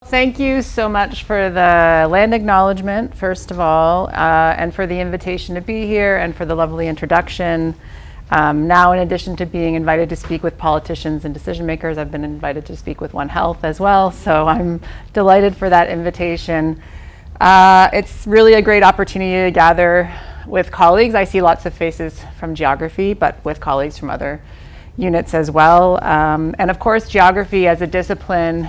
Thank you so much for the land acknowledgement, first of all, and for the invitation to be here and for the lovely introduction. Now, in addition to being invited to speak with politicians and decision makers, I've been invited to speak with One Health as well, so I'm delighted for that invitation. It's really a great opportunity to gather with colleagues. I see lots of faces from geography, but with colleagues from other units as well. And of course, geography as a discipline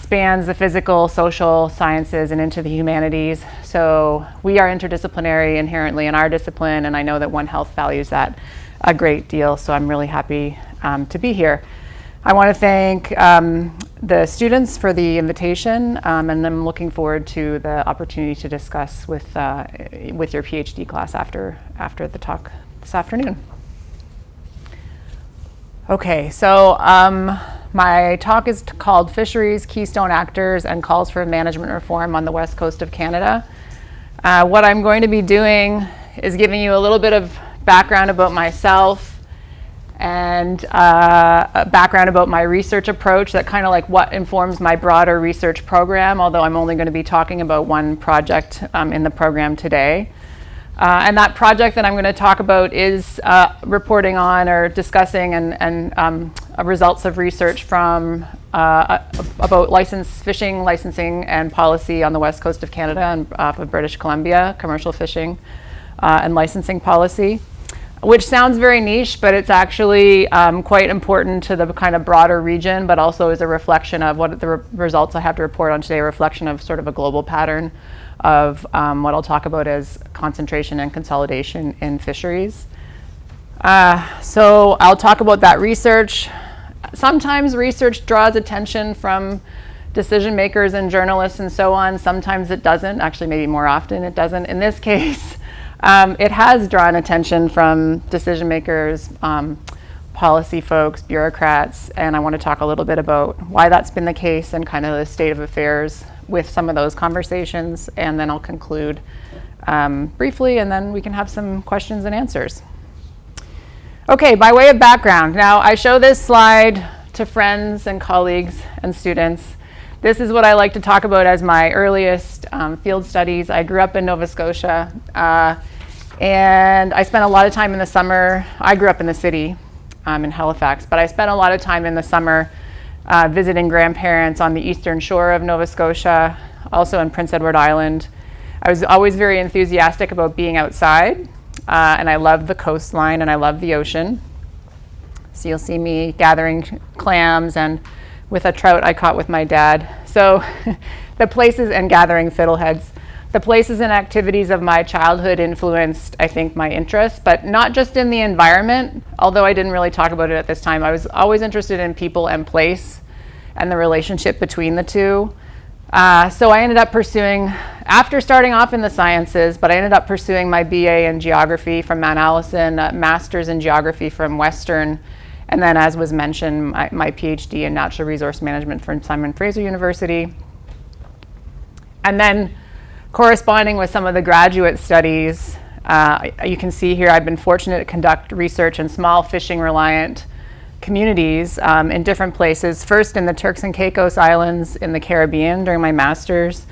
spans the physical, social sciences and into the humanities. So we are interdisciplinary inherently in our discipline, and I know that One Health values that a great deal, so I'm really happy to be here. I want to thank the students for the invitation, and I'm looking forward to the opportunity to discuss with your PhD class after the talk this afternoon. Okay, so my talk is called Fisheries, Keystone Actors, and Calls for Management Reform on the West Coast of Canada. What I'm going to be doing is giving you a little bit of background about myself and a background about my research approach, that kind of like what informs my broader research program, although I'm only going to be talking about one project in the program today. And that project that I'm going to talk about is reporting on or discussing and results of research from about fishing licensing and policy on the west coast of Canada and off of British Columbia, commercial fishing and licensing policy, which sounds very niche, but it's actually quite important to the kind of broader region, but also is a reflection of what the results I have to report on today, a reflection of sort of a global pattern of what I'll talk about as concentration and consolidation in fisheries. So I'll talk about that research. Sometimes research draws attention from decision makers and journalists and so on. Sometimes it doesn't. Actually, maybe more often it doesn't. In this case, it has drawn attention from decision makers, policy folks, bureaucrats, and I want to talk a little bit about why that's been the case and kind of the state of affairs with some of those conversations, and then I'll conclude briefly, and then we can have some questions and answers. Okay, by way of background, now I show this slide to friends and colleagues and students. This is what I like to talk about as my earliest field studies. I grew up in Nova Scotia, and I spent a lot of time in the summer. I grew up in the city in Halifax, but I spent a lot of time in the summer visiting grandparents on the eastern shore of Nova Scotia, also in Prince Edward Island. I was always very enthusiastic about being outside, and I love the coastline and I love the ocean. So you'll see me gathering clams and with a trout I caught with my dad. So the places and gathering fiddleheads. The places and activities of my childhood influenced, I think, my interests, but not just in the environment, although I didn't really talk about it at this time. I was always interested in people and place and the relationship between the two. So I ended up pursuing, after starting off in the sciences, but I ended up pursuing my BA in geography from Mount Allison, master's in geography from Western, and then, as was mentioned, my PhD in natural resource management from Simon Fraser University. And then, corresponding with some of the graduate studies, you can see here I've been fortunate to conduct research in small fishing reliant communities in different places. First in the Turks and Caicos Islands in the Caribbean during my master's.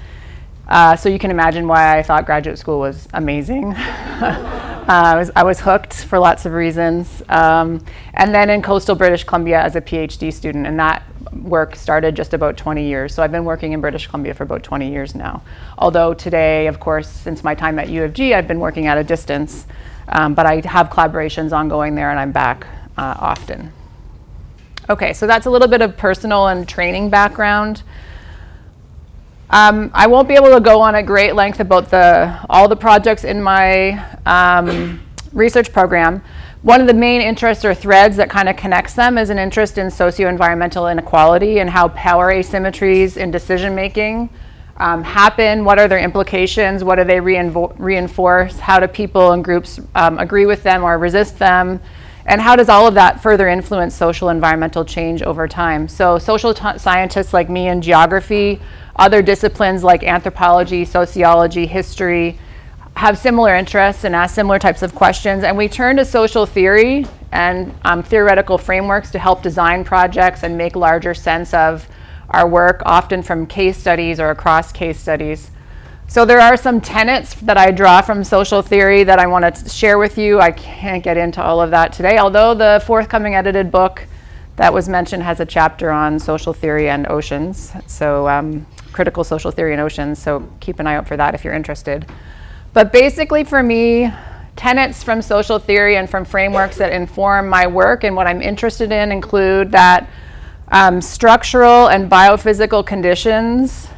So you can imagine why I thought graduate school was amazing. I was hooked for lots of reasons. And then in coastal British Columbia as a PhD student, and that work started just about 20 years. So I've been working in British Columbia for about 20 years now. Although today, of course, since my time at U of G, I've been working at a distance, but I have collaborations ongoing there and I'm back often. Okay, so that's a little bit of personal and training background. I won't be able to go on at great length about all the projects in my research program. One of the main interests or threads that kind of connects them is an interest in socio-environmental inequality and how power asymmetries in decision making happen. What are their implications? What do they reinforce? How do people and groups agree with them or resist them? And how does all of that further influence social environmental change over time? So social scientists like me in geography, other disciplines like anthropology, sociology, history, have similar interests and ask similar types of questions. And we turn to social theory and theoretical frameworks to help design projects and make larger sense of our work, often from case studies or across case studies. So there are some tenets that I draw from social theory that I want to share with you. I can't get into all of that today, although the forthcoming edited book that was mentioned has a chapter on social theory and oceans, so critical social theory and oceans, so keep an eye out for that if you're interested. But basically for me, tenets from social theory and from frameworks that inform my work and what I'm interested in include that structural and biophysical conditions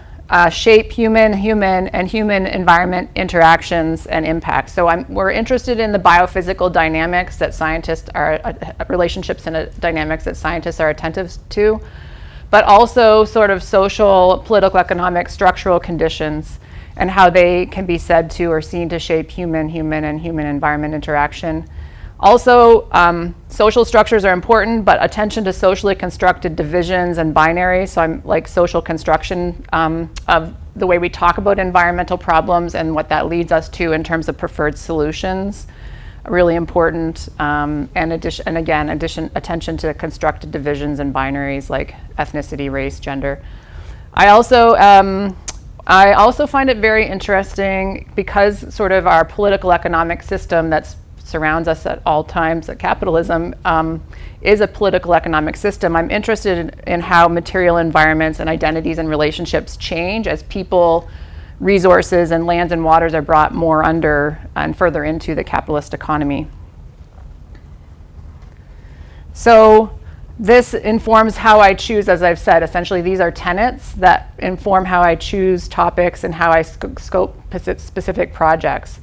shape human and human environment interactions and impacts. So we're interested in the biophysical dynamics that scientists are, relationships and dynamics that scientists are attentive to, but also sort of social, political, economic, structural conditions and how they can be said to or seen to shape human and human environment interaction. Also, social structures are important, but attention to socially constructed divisions and binaries. So I'm like social construction of the way we talk about environmental problems and what that leads us to in terms of preferred solutions. Really important. And attention to constructed divisions and binaries like ethnicity, race, gender. I also find it very interesting because sort of our political economic system that surrounds us at all times, that capitalism is a political economic system. I'm interested in how material environments and identities and relationships change as people, resources, and lands and waters are brought more under and further into the capitalist economy. So this informs how I choose, as I've said. Essentially, these are tenets that inform how I choose topics and how I scope specific projects.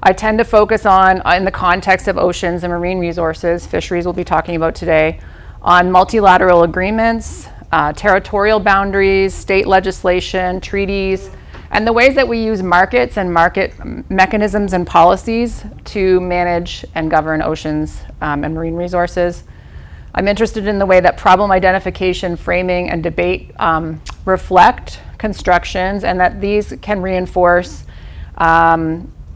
I tend to focus on, in the context of oceans and marine resources, fisheries we'll be talking about today, on multilateral agreements, territorial boundaries, state legislation, treaties, and the ways that we use markets and market mechanisms and policies to manage and govern oceans and marine resources. I'm interested in the way that problem identification, framing, and debate reflect constructions, and that these can reinforce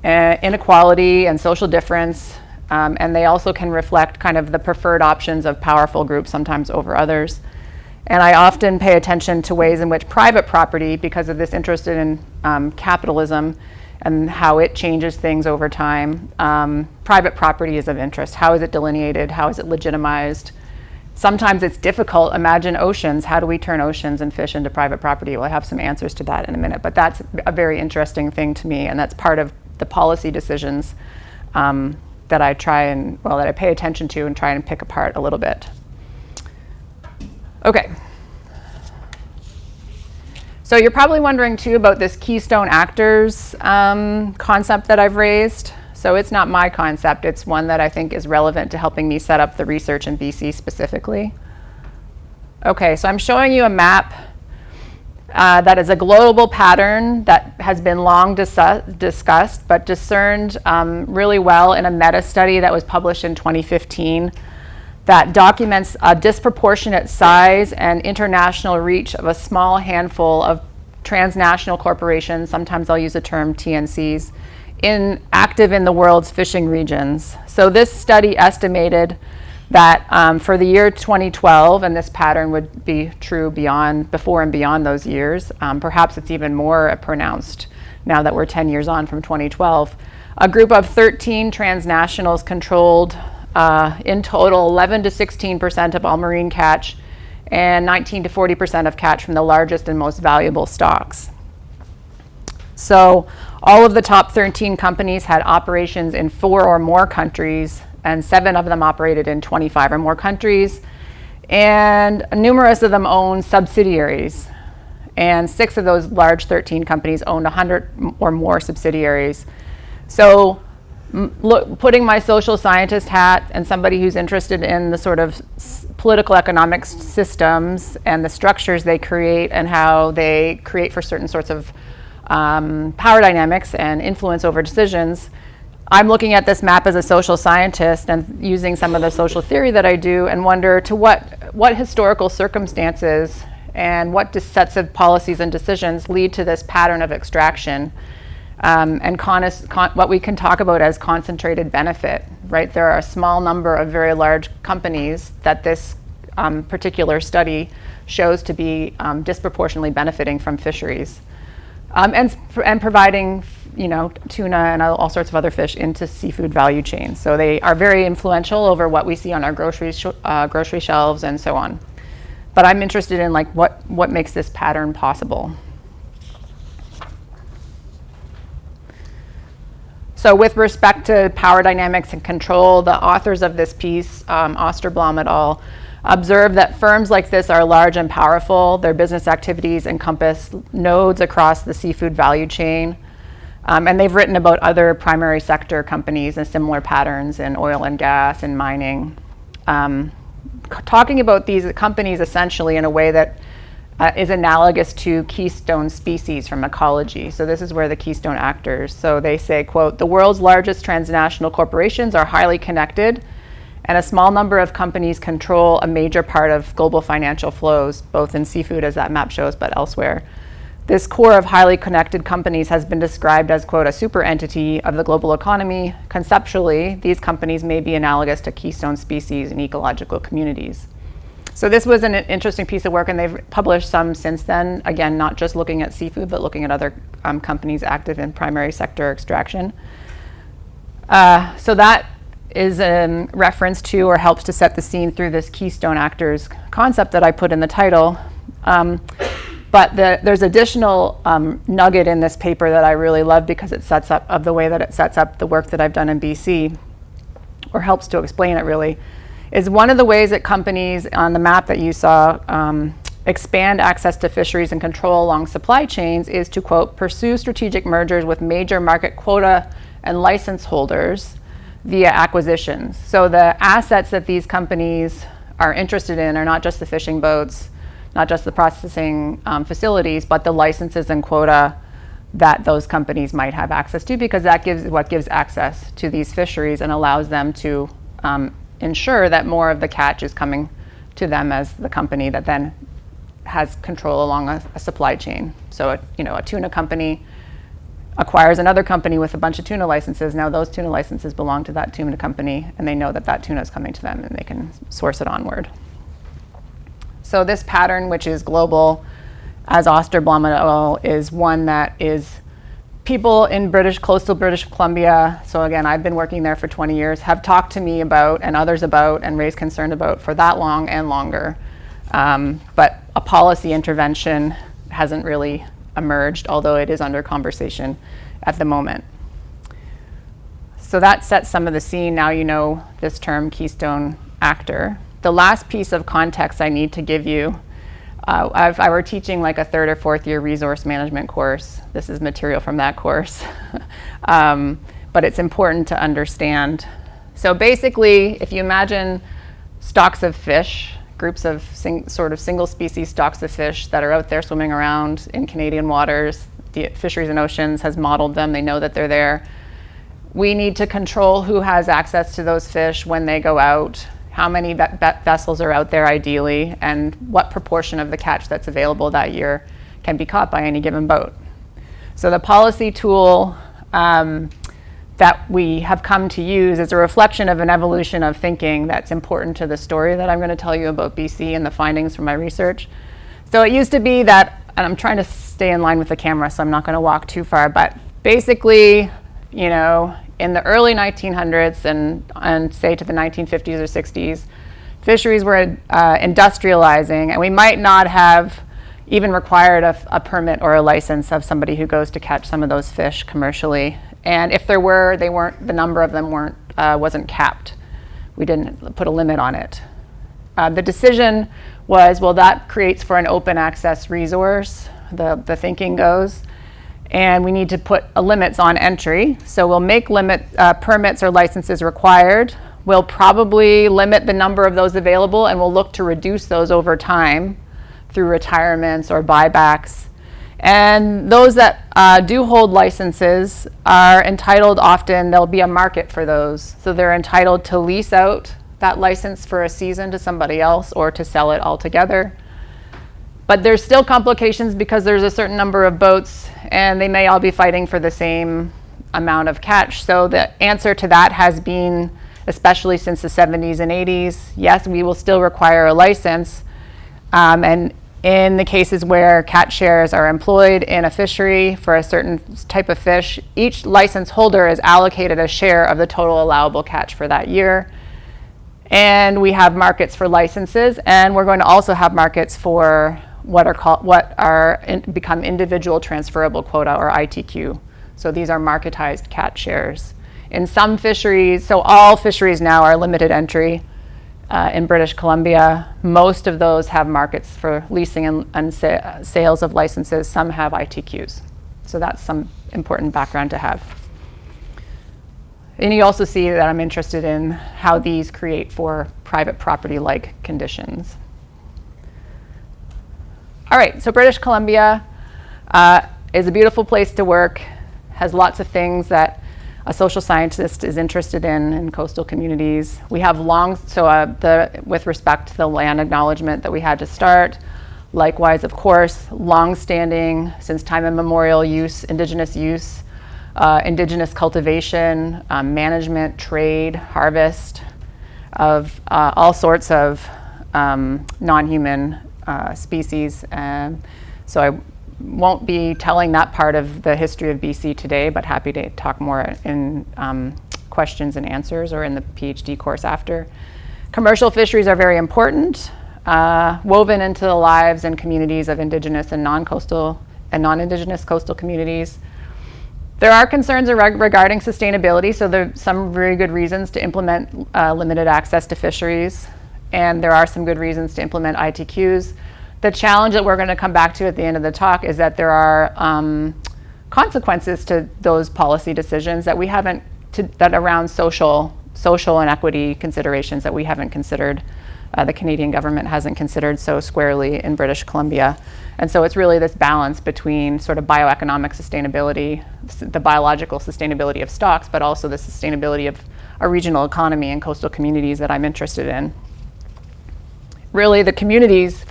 inequality and social difference, and they also can reflect kind of the preferred options of powerful groups, sometimes over others. And I often pay attention to ways in which private property, because of this interest in capitalism and how it changes things over time, private property is of interest. How is it delineated? How is it legitimized? Sometimes it's difficult. Imagine oceans. How do we turn oceans and fish into private property? Well, I have some answers to that in a minute, but that's a very interesting thing to me, and that's part of the policy decisions that I pay attention to and try and pick apart a little bit. Okay. So you're probably wondering too about this keystone actors concept that I've raised. So it's not my concept, it's one that I think is relevant to helping me set up the research in BC specifically. Okay, so I'm showing you a map that is a global pattern that has been long discussed, but discerned really well in a meta-study that was published in 2015 that documents a disproportionate size and international reach of a small handful of transnational corporations, sometimes I'll use the term TNCs, active in the world's fishing regions. So this study estimated that for the year 2012, and this pattern would be true before and beyond those years, perhaps it's even more pronounced now that we're 10 years on from 2012, a group of 13 transnationals controlled in total 11 to 16% of all marine catch and 19 to 40% of catch from the largest and most valuable stocks. So all of the top 13 companies had operations in 4 or more countries, and 7 of them operated in 25 or more countries, and numerous of them owned subsidiaries, and 6 of those large 13 companies owned 100 or more subsidiaries. So putting my social scientist hat and somebody who's interested in the sort of political economic systems and the structures they create and how they create for certain sorts of power dynamics and influence over decisions, I'm looking at this map as a social scientist and using some of the social theory that I do and wonder to what historical circumstances and what sets of policies and decisions lead to this pattern of extraction and what we can talk about as concentrated benefit, right? There are a small number of very large companies that this particular study shows to be disproportionately benefiting from fisheries, and providing tuna and all sorts of other fish into seafood value chains. So they are very influential over what we see on our grocery shelves and so on. But I'm interested in what makes this pattern possible. So with respect to power dynamics and control, the authors of this piece, Osterblom et al., observe that firms like this are large and powerful. Their business activities encompass nodes across the seafood value chain. And they've written about other primary sector companies and similar patterns in oil and gas and mining. Talking about these companies essentially in a way that is analogous to keystone species from ecology. So this is where the keystone actors. So they say, quote, "The world's largest transnational corporations are highly connected, and a small number of companies control a major part of global financial flows, both in seafood, as that map shows, but elsewhere. This core of highly connected companies has been described as, quote, a super entity of the global economy. Conceptually, these companies may be analogous to keystone species in ecological communities." So this was an interesting piece of work, and they've published some since then, again, not just looking at seafood, but looking at other companies active in primary sector extraction. So that is a reference to, or helps to set the scene through, this keystone actors concept that I put in the title. But there's additional nugget in this paper that I really love, because it sets up the way that it sets up the work that I've done in BC, or helps to explain it really, is one of the ways that companies on the map that you saw expand access to fisheries and control along supply chains is to, quote, pursue strategic mergers with major market quota and license holders via acquisitions. So the assets that these companies are interested in are not just the fishing boats, not just the processing facilities, but the licenses and quota that those companies might have access to, because that gives access to these fisheries and allows them to ensure that more of the catch is coming to them as the company that then has control along a supply chain. So a tuna company acquires another company with a bunch of tuna licenses. Now those tuna licenses belong to that tuna company, and they know that that tuna is coming to them, and they can source it onward. So this pattern, which is global, as Osterblom et al., is one that is people in coastal British Columbia, so again, I've been working there for 20 years, have talked to me about, and others about, and raised concern about for that long and longer. But a policy intervention hasn't really emerged, although it is under conversation at the moment. So that sets some of the scene. Now you know this term, keystone actor. The last piece of context I need to give you, if I were teaching like a third or fourth year resource management course, this is material from that course, but it's important to understand. So basically, if you imagine stocks of fish, groups of sort of single species stocks of fish that are out there swimming around in Canadian waters, the Fisheries and Oceans has modeled them, they know that they're there. We need to control who has access to those fish when they go out, how many vessels are out there ideally, and what proportion of the catch that's available that year can be caught by any given boat. So the policy tool that we have come to use is a reflection of an evolution of thinking that's important to the story that I'm going to tell you about BC and the findings from my research. So it used to be that, and I'm trying to stay in line with the camera, so I'm not going to walk too far, but basically, in the early 1900s and say to the 1950s or 60s, fisheries were industrializing, and we might not have even required a permit or a license of somebody who goes to catch some of those fish commercially. And if there were, the number of them wasn't capped. We didn't put a limit on it. The decision was, well, that creates for an open access resource, the thinking goes, and we need to put limits on entry. So we'll make permits or licenses required. We'll probably limit the number of those available, and we'll look to reduce those over time through retirements or buybacks. And those that do hold licenses are entitled, often there'll be a market for those. So they're entitled to lease out that license for a season to somebody else or to sell it altogether. But there's still complications because there's a certain number of boats and they may all be fighting for the same amount of catch. So the answer to that has been especially since the 70s and 80s. Yes, we will still require a license. And in the cases where catch shares are employed in a fishery for a certain type of fish, each license holder is allocated a share of the total allowable catch for that year. And we have markets for licenses, and we're going to also have markets for become individual transferable quota, or ITQ. So these are marketized catch shares. In some fisheries, so all fisheries now are limited entry in British Columbia. Most of those have markets for leasing and sales of licenses. Some have ITQs. So that's some important background to have. And you also see that I'm interested in how these create for private property-like conditions. All right, so British Columbia is a beautiful place to work, has lots of things that a social scientist is interested in coastal communities. We have with respect to the land acknowledgement that we had to start, likewise, of course, long-standing, since time immemorial Indigenous use, Indigenous cultivation, management, trade, harvest of all sorts of non-human species. So I won't be telling that part of the history of BC today, but happy to talk more in questions and answers or in the PhD course after. Commercial fisheries are very important, woven into the lives and communities of Indigenous and non-coastal and non-Indigenous coastal communities. There are concerns regarding sustainability, so there are some very good reasons to implement limited access to fisheries, and there are some good reasons to implement ITQs. The challenge that we're going to come back to at the end of the talk is that there are consequences to those policy decisions that we haven't, that around social and equity considerations that we haven't considered, the Canadian government hasn't considered so squarely in British Columbia. And so it's really this balance between sort of bioeconomic sustainability, the biological sustainability of stocks, but also the sustainability of a regional economy and coastal communities that I'm interested in. Really, for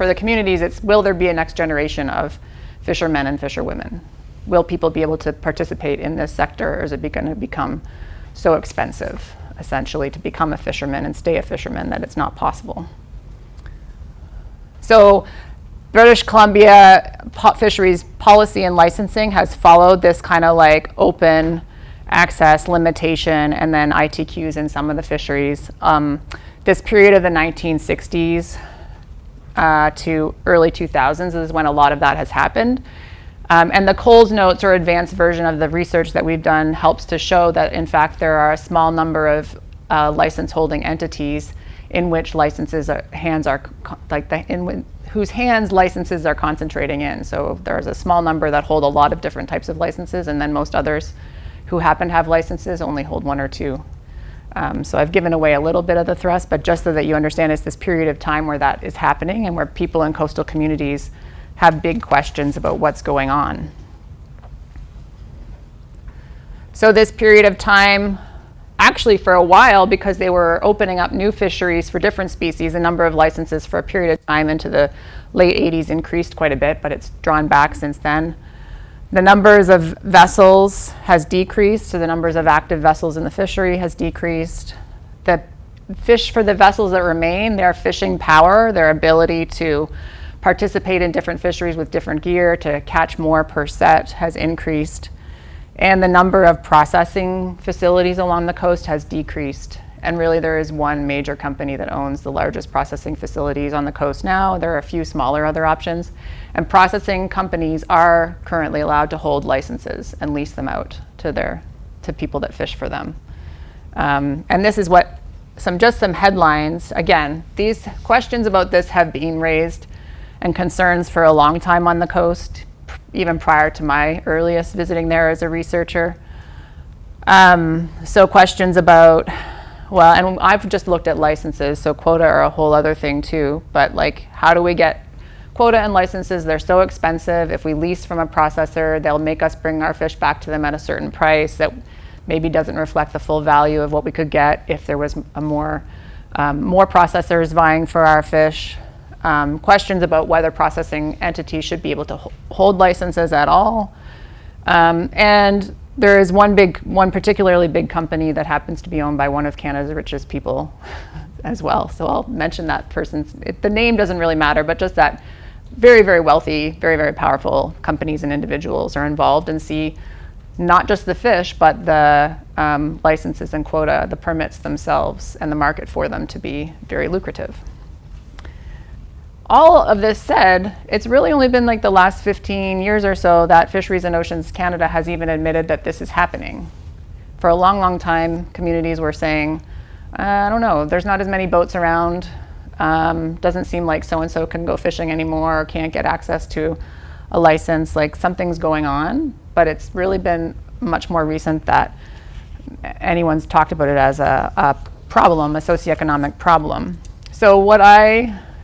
the communities, it's will there be a next generation of fishermen and fisherwomen? Will people be able to participate in this sector, or is it going to become so expensive, essentially, to become a fisherman and stay a fisherman that it's not possible? So British Columbia fisheries policy and licensing has followed this kind of like open access limitation and then ITQs in some of the fisheries. This period of the 1960s to early 2000s is when a lot of that has happened. And the Coles notes, or advanced version of the research that we've done, helps to show that in fact there are a small number of license holding entities in which licenses whose hands licenses are concentrating in. So there's a small number that hold a lot of different types of licenses, and then most others who happen to have licenses only hold one or two. So I've given away a little bit of the thrust, but just so that you understand, it's this period of time where that is happening and where people in coastal communities have big questions about what's going on. So this period of time, actually for a while, because they were opening up new fisheries for different species, the number of licenses for a period of time into the late 80s increased quite a bit, but it's drawn back since then. The numbers of vessels has decreased, so the numbers of active vessels in the fishery has decreased. The fish for the vessels that remain, their fishing power, their ability to participate in different fisheries with different gear to catch more per set has increased. And the number of processing facilities along the coast has decreased. And really there is one major company that owns the largest processing facilities on the coast now. There are a few smaller other options. And processing companies are currently allowed to hold licenses and lease them out to people that fish for them. And this is just some headlines. Again, these questions about this have been raised and concerns for a long time on the coast, even prior to my earliest visiting there as a researcher. So questions about, well, and I've just looked at licenses, so quota are a whole other thing too, but like, how do we get quota and licenses? They're so expensive. If we lease from a processor, they'll make us bring our fish back to them at a certain price that maybe doesn't reflect the full value of what we could get if there was more processors vying for our fish. Questions about whether processing entities should be able to hold licenses at all. And there is one particularly big company that happens to be owned by one of Canada's richest people as well. So I'll mention that person's, the name doesn't really matter, but just that very, very wealthy, very, very powerful companies and individuals are involved and see not just the fish, but the licenses and quota, the permits themselves and the market for them to be very lucrative. All of this said, it's really only been like the last 15 years or so that Fisheries and Oceans Canada has even admitted that this is happening. For a long, long time, communities were saying, I don't know, there's not as many boats around, doesn't seem like so-and-so can go fishing anymore or can't get access to a license, like something's going on, but it's really been much more recent that anyone's talked about it as a problem, a socioeconomic problem. So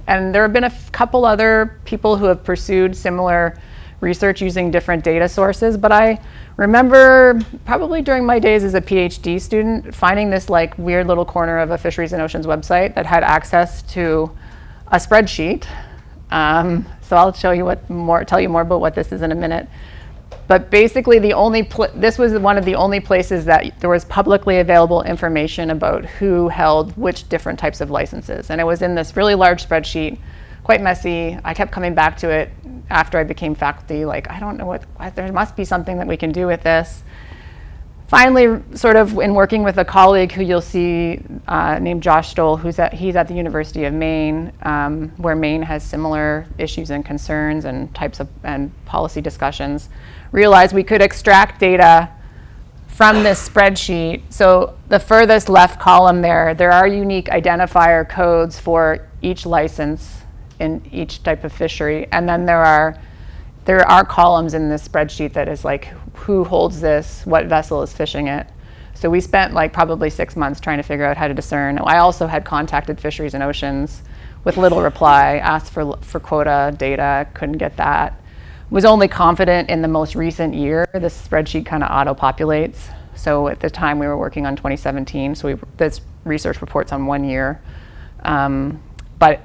and there have been a couple other people who have pursued similar research using different data sources, but I remember probably during my days as a PhD student finding this like weird little corner of a Fisheries and Oceans website that had access to a spreadsheet. So I'll tell you more about what this is in a minute. But basically this was one of the only places that there was publicly available information about who held which different types of licenses. And it was in this really large spreadsheet, quite messy. I kept coming back to it after I became faculty, like, I don't know what there must be something that we can do with this. Finally, sort of in working with a colleague who you'll see named Josh Stoll, he's at the University of Maine, where Maine has similar issues and concerns and and policy discussions, realized we could extract data from this spreadsheet. So the furthest left column there are unique identifier codes for each license in each type of fishery. And then there are columns in this spreadsheet that is like, who holds this, what vessel is fishing it. So we spent like probably 6 months trying to figure out how to discern. I also had contacted Fisheries and Oceans with little reply, asked for quota data, couldn't get that. Was only confident in the most recent year. This spreadsheet kind of auto-populates. So at the time we were working on 2017, so this research reports on 1 year. But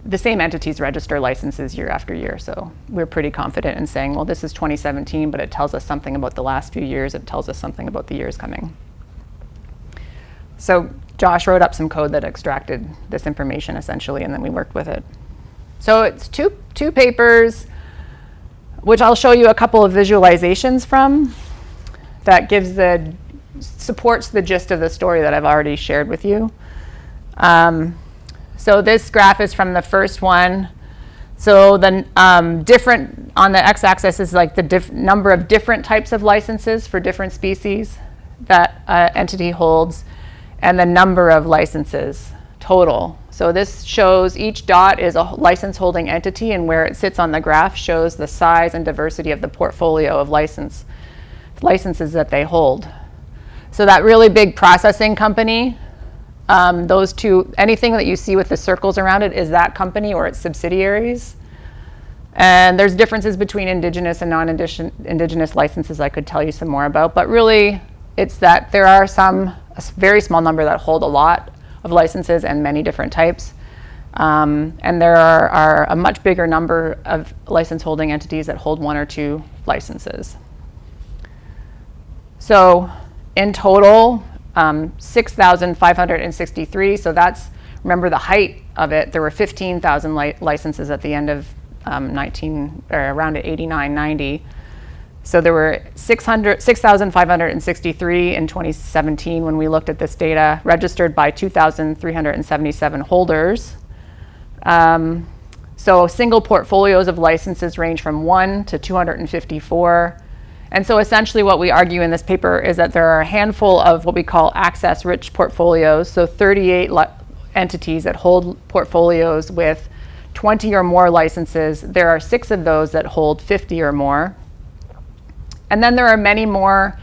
the same entities register licenses year after year, so we're pretty confident in saying, well, this is 2017, but it tells us something about the last few years, it tells us something about the years coming. So Josh wrote up some code that extracted this information essentially, and then we worked with it. So it's two papers, which I'll show you a couple of visualizations from, that supports the gist of the story that I've already shared with you. So this graph is from the first one. So the different, on the x-axis is like the number of different types of licenses for different species that entity holds, and the number of licenses total. So this shows each dot is a license holding entity, and where it sits on the graph shows the size and diversity of the portfolio of licenses that they hold. So that really big processing company, those two, anything that you see with the circles around it is that company or its subsidiaries. And there's differences between indigenous and non-indigenous licenses I could tell you some more about, but really it's that there are a very small number that hold a lot of licenses and many different types. And there are a much bigger number of license holding entities that hold 1 or 2 licenses. So in total, 6,563. So that's, remember the height of it, there were 15,000 licenses at the end of around 89, 90. So there were 6,563 in 2017 when we looked at this data, registered by 2,377 holders. So single portfolios of licenses range from 1 to 254. And so essentially what we argue in this paper is that there are a handful of what we call access-rich portfolios, so 38 entities that hold portfolios with 20 or more licenses. There are 6 of those that hold 50 or more. And then there are many more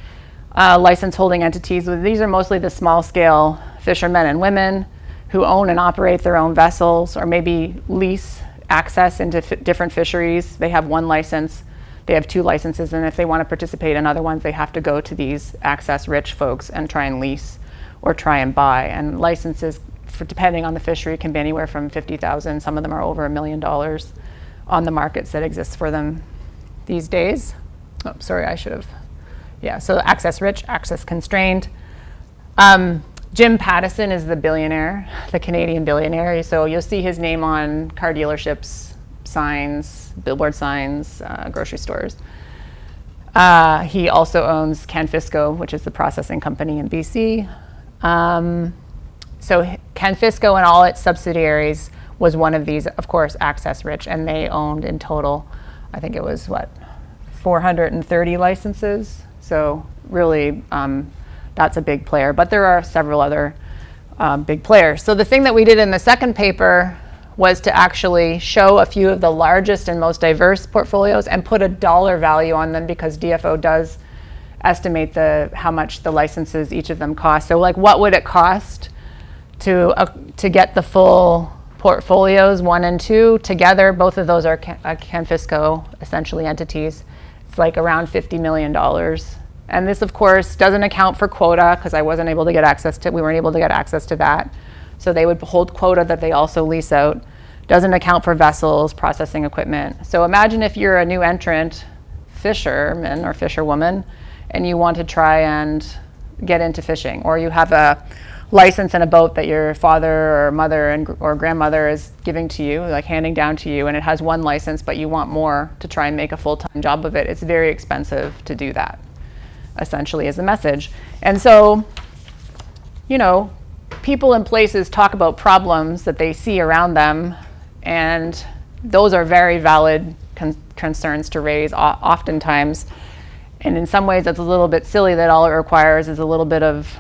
license holding entities. These are mostly the small-scale fishermen and women who own and operate their own vessels or maybe lease access into different fisheries. They have 1 license. They have 2 licenses, and if they want to participate in other ones, they have to go to these access-rich folks and try and lease or try and buy. And licenses, depending on the fishery, can be anywhere from $50,000. Some of them are over $1 million on the markets that exist for them these days. Oh, sorry, I should have Yeah, so access rich, access constrained. Jim Pattison is the billionaire, the Canadian billionaire. So you'll see his name on car dealerships, signs, billboard signs, grocery stores. He also owns Canfisco, which is the processing company in BC. So Canfisco and all its subsidiaries was one of these, of course, access rich, and they owned in total, I think it was 430 licenses. So really, that's a big player, but there are several other big players. So the thing that we did in the second paper was to actually show a few of the largest and most diverse portfolios and put a dollar value on them, because DFO does estimate how much the licenses, each of them cost. So like, what would it cost to get the full portfolios 1 and 2 together? Both of those are Canfisco essentially entities. It's like around $50 million. And this, of course, doesn't account for quota, because we weren't able to get access to that. So they would hold quota that they also lease out. Doesn't account for vessels, processing equipment. So imagine if you're a new entrant fisherman or fisherwoman, and you want to try and get into fishing, or you have a license in a boat that your father or mother or grandmother is giving to you, like handing down to you, and it has one license, but you want more to try and make a full-time job of it. It's very expensive to do that, essentially, is the message. And so, people and places talk about problems that they see around them, and those are very valid concerns to raise oftentimes. And in some ways, it's a little bit silly that all it requires is a little bit of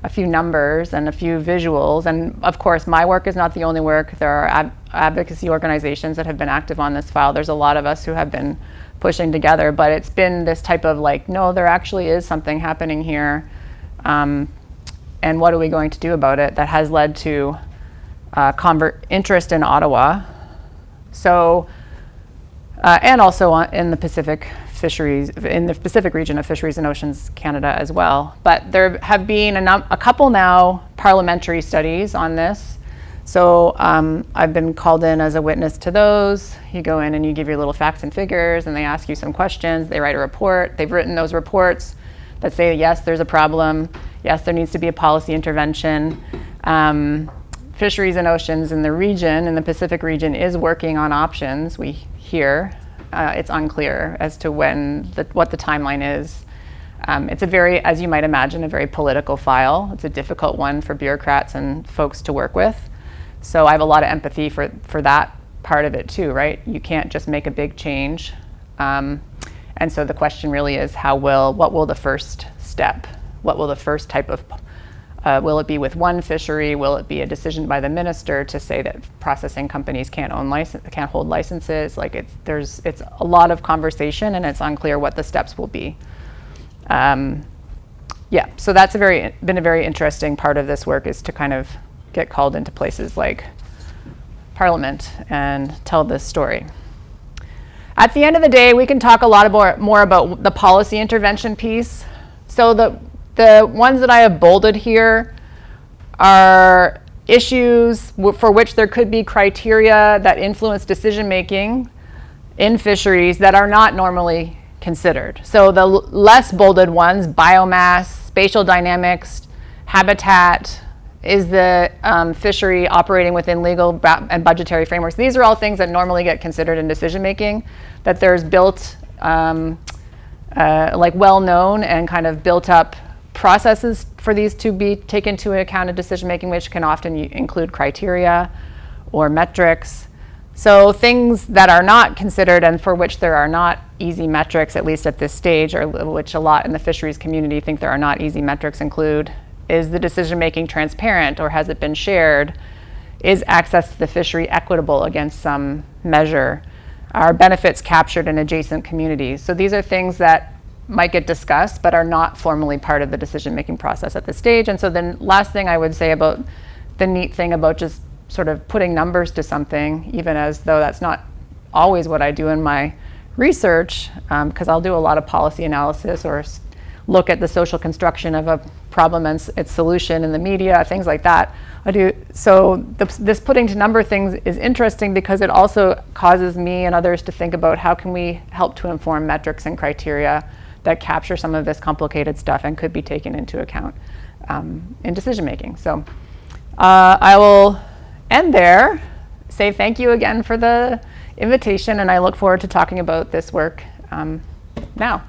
a few numbers and a few visuals. And of course, my work is not the only work. There are advocacy organizations that have been active on this file. There's a lot of us who have been pushing together, but it's been this type of like, no, there actually is something happening here. And what are we going to do about it? That has led to interest in Ottawa. So, and also in the Pacific fisheries, in the Pacific region of Fisheries and Oceans Canada as well. But there have been a couple now parliamentary studies on this. So I've been called in as a witness to those. You go in and you give your little facts and figures, and they ask you some questions. They write a report. They've written those reports that say, yes, there's a problem. Yes, there needs to be a policy intervention. Fisheries and Oceans in the region, in the Pacific region, is working on options, we hear. It's unclear as to what the timeline is. It's a very, as you might imagine, a very political file. It's a difficult one for bureaucrats and folks to work with. So I have a lot of empathy for that part of it too, right? You can't just make a big change. And so the question really is, what will the first step, what will the first type of, will it be with one fishery? Will it be a decision by the minister to say that processing companies can't hold licenses? Like it's a lot of conversation, and it's unclear what the steps will be. So that's been a very interesting part of this work, is to kind of get called into places like Parliament and tell this story. At the end of the day, we can talk a lot more about the policy intervention piece. So the ones that I have bolded here are issues for which there could be criteria that influence decision making in fisheries that are not normally considered. So the less bolded ones, biomass, spatial dynamics, habitat, is the fishery operating within legal and budgetary frameworks. These are all things that normally get considered in decision making, that there's built, like well-known and kind of built up processes for these to be taken into account in decision making, which can often include criteria or metrics. So things that are not considered and for which there are not easy metrics, at least at this stage, or which a lot in the fisheries community think there are not easy metrics, include: is the decision making transparent, or has it been shared? Is access to the fishery equitable against some measure? Are benefits captured in adjacent communities? So these are things that might get discussed but are not formally part of the decision making process at this stage. And so then last thing I would say about the neat thing about just sort of putting numbers to something, even as though that's not always what I do in my research, because I'll do a lot of policy analysis or look at the social construction of a problem and its solution in the media, things like that. So this putting to number things is interesting because it also causes me and others to think about how can we help to inform metrics and criteria that capture some of this complicated stuff and could be taken into account in decision making. So I will end there, say thank you again for the invitation, and I look forward to talking about this work now.